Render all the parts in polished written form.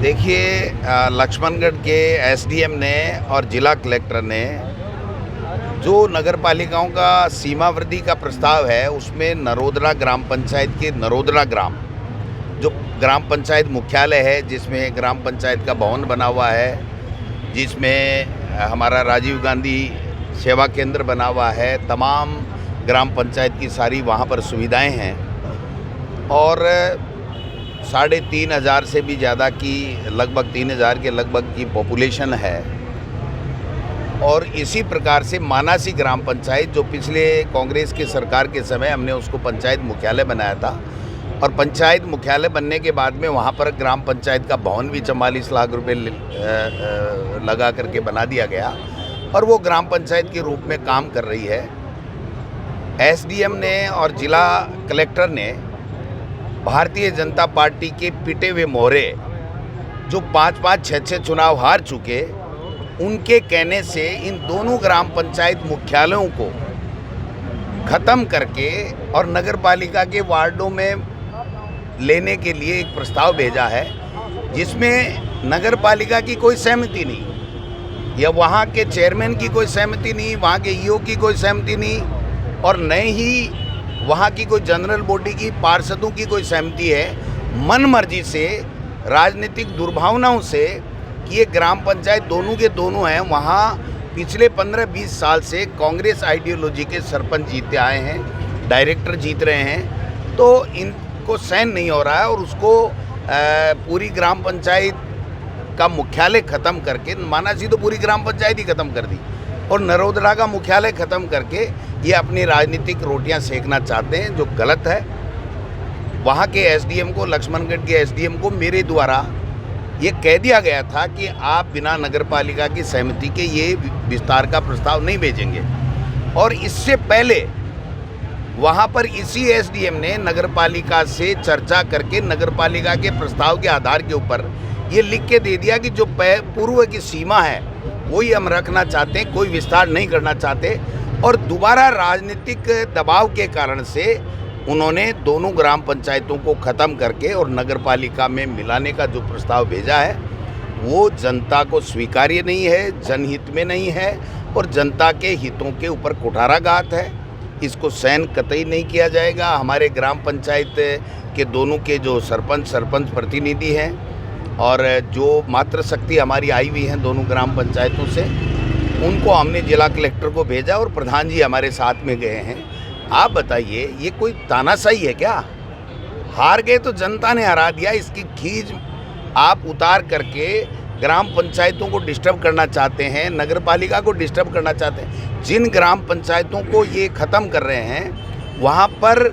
देखिए, लक्ष्मणगढ़ के एसडीएम ने और जिला कलेक्टर ने जो नगर पालिकाओं का सीमावर्ती का प्रस्ताव है उसमें नरोदरा ग्राम पंचायत के नरोदरा ग्राम जो ग्राम पंचायत मुख्यालय है, जिसमें ग्राम पंचायत का भवन बना हुआ है, जिसमें हमारा राजीव गांधी सेवा केंद्र बना हुआ है, तमाम ग्राम पंचायत की सारी वहाँ पर सुविधाएं हैं और 3,500 से भी ज़्यादा की, लगभग 3,000 के लगभग की पॉपुलेशन है। और इसी प्रकार से मानासी ग्राम पंचायत, जो पिछले कांग्रेस के सरकार के समय हमने उसको पंचायत मुख्यालय बनाया था, और पंचायत मुख्यालय बनने के बाद में वहाँ पर ग्राम पंचायत का भवन भी 44 लाख रुपए लगा करके बना दिया गया और वो ग्राम पंचायत के रूप में काम कर रही है। एसडीएम ने और जिला कलेक्टर ने भारतीय जनता पार्टी के पिटे हुए मोहरे, जो 5-5, 6-6 चुनाव हार चुके, उनके कहने से इन दोनों ग्राम पंचायत मुख्यालयों को ख़त्म करके और नगर पालिका के वार्डों में लेने के लिए एक प्रस्ताव भेजा है, जिसमें नगर पालिका की कोई सहमति नहीं, या वहाँ के चेयरमैन की कोई सहमति नहीं, वहाँ के ईओ की कोई सहमति नहीं, और न ही वहाँ की कोई जनरल बॉडी की पार्षदों की कोई सहमति है। मन मर्जी से, राजनीतिक दुर्भावनाओं से कि ये ग्राम पंचायत दोनों के दोनों हैं, वहाँ पिछले 15-20 साल से कांग्रेस आइडियोलॉजी के सरपंच जीते आए हैं, डायरेक्टर जीत रहे हैं, तो इनको सहन नहीं हो रहा है और उसको पूरी ग्राम पंचायत का मुख्यालय ख़त्म करके, मानासी तो पूरी ग्राम पंचायत ही ख़त्म कर दी और नरोदरा का मुख्यालय ख़त्म करके ये अपनी राजनीतिक रोटियां सेकना चाहते हैं, जो गलत है। वहाँ के एसडीएम को, लक्ष्मणगढ़ के एसडीएम को मेरे द्वारा ये कह दिया गया था कि आप बिना नगरपालिका की सहमति के ये विस्तार का प्रस्ताव नहीं भेजेंगे, और इससे पहले वहाँ पर इसी एसडीएम ने नगरपालिका से चर्चा करके नगरपालिका के प्रस्ताव के आधार के ऊपर ये लिख के दे दिया कि जो पूर्व की सीमा है वही हम रखना चाहते हैं, कोई विस्तार नहीं करना चाहते। और दोबारा राजनीतिक दबाव के कारण से उन्होंने दोनों ग्राम पंचायतों को ख़त्म करके और नगरपालिका में मिलाने का जो प्रस्ताव भेजा है वो जनता को स्वीकार्य नहीं है, जनहित में नहीं है और जनता के हितों के ऊपर कुठाराघात है। इसको सहन कतई नहीं किया जाएगा। हमारे ग्राम पंचायत के दोनों के जो सरपंच प्रतिनिधि हैं और जो मातृशक्ति हमारी आई हुई हैं दोनों ग्राम पंचायतों से, उनको हमने जिला कलेक्टर को भेजा और प्रधान जी हमारे साथ में गए हैं। आप बताइए, ये कोई तानाशाही है क्या? हार गए तो जनता ने हरा दिया, इसकी खींच आप उतार करके ग्राम पंचायतों को डिस्टर्ब करना चाहते हैं, नगर पालिका को डिस्टर्ब करना चाहते हैं। जिन ग्राम पंचायतों को ये ख़त्म कर रहे हैं वहाँ पर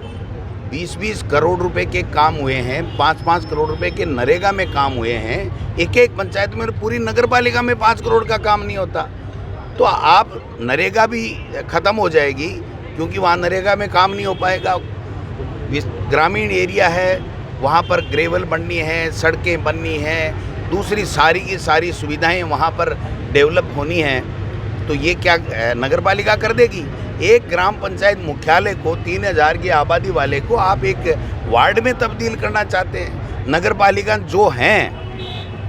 20-20 करोड़ रुपए के काम हुए हैं, 5-5 करोड़ रुपए के नरेगा में काम हुए हैं। एक पंचायत में, पूरी नगर पालिका में 5 करोड़ का काम नहीं होता, तो आप नरेगा भी ख़त्म हो जाएगी, क्योंकि वहाँ नरेगा में काम नहीं हो पाएगा। ग्रामीण एरिया है, वहाँ पर ग्रेवल बननी है, सड़कें बननी हैं, दूसरी सारी की सारी सुविधाएं वहाँ पर डेवलप होनी हैं, तो ये क्या नगर पालिका कर देगी? एक ग्राम पंचायत मुख्यालय को 3,000 की आबादी वाले को आप एक वार्ड में तब्दील करना चाहते हैं। नगर पालिका जो हैं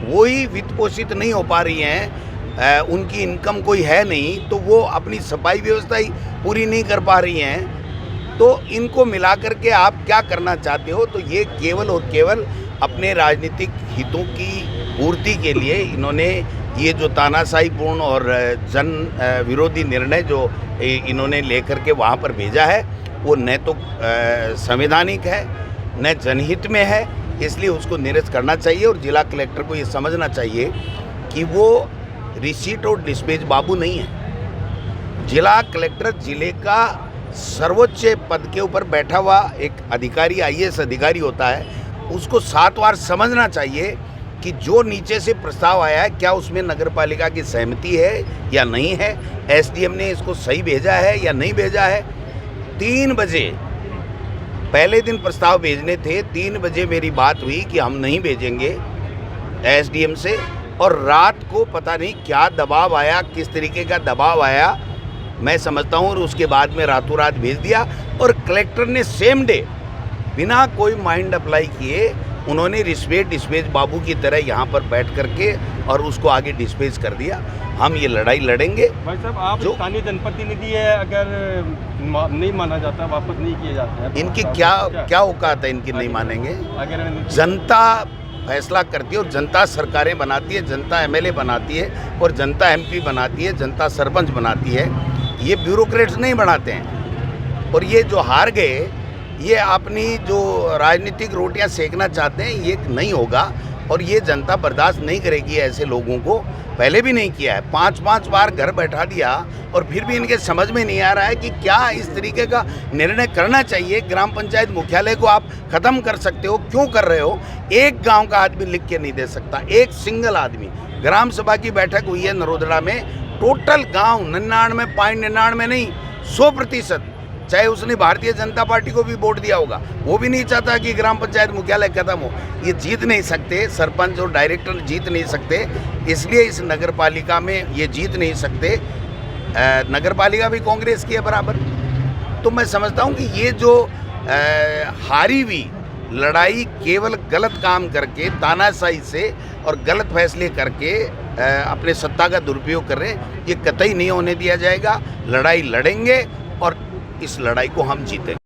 वही वित्त पोषित नहीं हो पा रही हैं, उनकी इनकम कोई है नहीं, तो वो अपनी सफाई व्यवस्था ही पूरी नहीं कर पा रही हैं, तो इनको मिला करके आप क्या करना चाहते हो? तो ये केवल और केवल अपने राजनीतिक हितों की पूर्ति के लिए इन्होंने ये जो तानाशाहीपूर्ण और जन विरोधी निर्णय जो इन्होंने लेकर के वहाँ पर भेजा है, वो न तो संवैधानिक है न जनहित में है, इसलिए उसको निरस्त करना चाहिए। और जिला कलेक्टर को ये समझना चाहिए कि वो रिसीट और डिस्पैच बाबू नहीं है। जिला कलेक्टर जिले का सर्वोच्च पद के ऊपर बैठा हुआ एक अधिकारी, आईएएस अधिकारी होता है, उसको 7 बार समझना चाहिए कि जो नीचे से प्रस्ताव आया है क्या उसमें नगरपालिका की सहमति है या नहीं है, एसडीएम ने इसको सही भेजा है या नहीं भेजा है। 3 बजे पहले दिन प्रस्ताव भेजने थे, 3 बजे मेरी बात हुई कि हम नहीं भेजेंगे एसडीएम से, और रात को पता नहीं क्या दबाव आया, किस तरीके का दबाव आया मैं समझता हूँ, और उसके बाद में रातों रात भेज दिया। और कलेक्टर ने सेम डे बिना कोई माइंड अप्लाई किए उन्होंने डिस्पेच बाबू की तरह यहाँ पर बैठ करके और उसको आगे डिस्पेच कर दिया। हम ये लड़ाई लड़ेंगे। भाई साहब, आप जो स्थानीय जनप्रतिनिधि है, अगर नहीं माना जाता, वापस नहीं किए जाते हैं, इनकी क्या औकात है, इनकी नहीं मानेंगे। अगर जनता फैसला करती है और जनता सरकारें बनाती है, जनता एमएलए बनाती है और जनता एमपी बनाती है, जनता सरपंच बनाती है। ये ब्यूरोक्रेट्स नहीं बनाते हैं। और ये जो हार गए, ये अपनी जो राजनीतिक रोटियां सेकना चाहते हैं, ये नहीं होगा। और ये जनता बर्दाश्त नहीं करेगी ऐसे लोगों को। पहले भी नहीं किया है, 5-5 बार घर बैठा दिया और फिर भी इनके समझ में नहीं आ रहा है कि क्या इस तरीके का निर्णय करना चाहिए। ग्राम पंचायत मुख्यालय को आप ख़त्म कर सकते हो, क्यों कर रहे हो? एक गांव का आदमी लिख के नहीं दे सकता, एक सिंगल आदमी। ग्राम सभा की बैठक हुई है नरोदड़ा में, टोटल गाँव 99.99 नहीं 100%, चाहे उसने भारतीय जनता पार्टी को भी वोट दिया होगा, वो भी नहीं चाहता कि ग्राम पंचायत मुख्यालय खत्म हो। ये जीत नहीं सकते, सरपंच और डायरेक्टर जीत नहीं सकते, इसलिए इस नगर पालिका में ये जीत नहीं सकते। नगर पालिका भी कांग्रेस की है बराबर। तो मैं समझता हूँ कि ये जो हारी हुई लड़ाई केवल गलत काम करके, तानाशाही से और गलत फैसले करके अपने सत्ता का दुरुपयोग कर रहे हैं, ये कतई नहीं होने दिया जाएगा। लड़ाई लड़ेंगे और इस लड़ाई को हम जीतेंगे।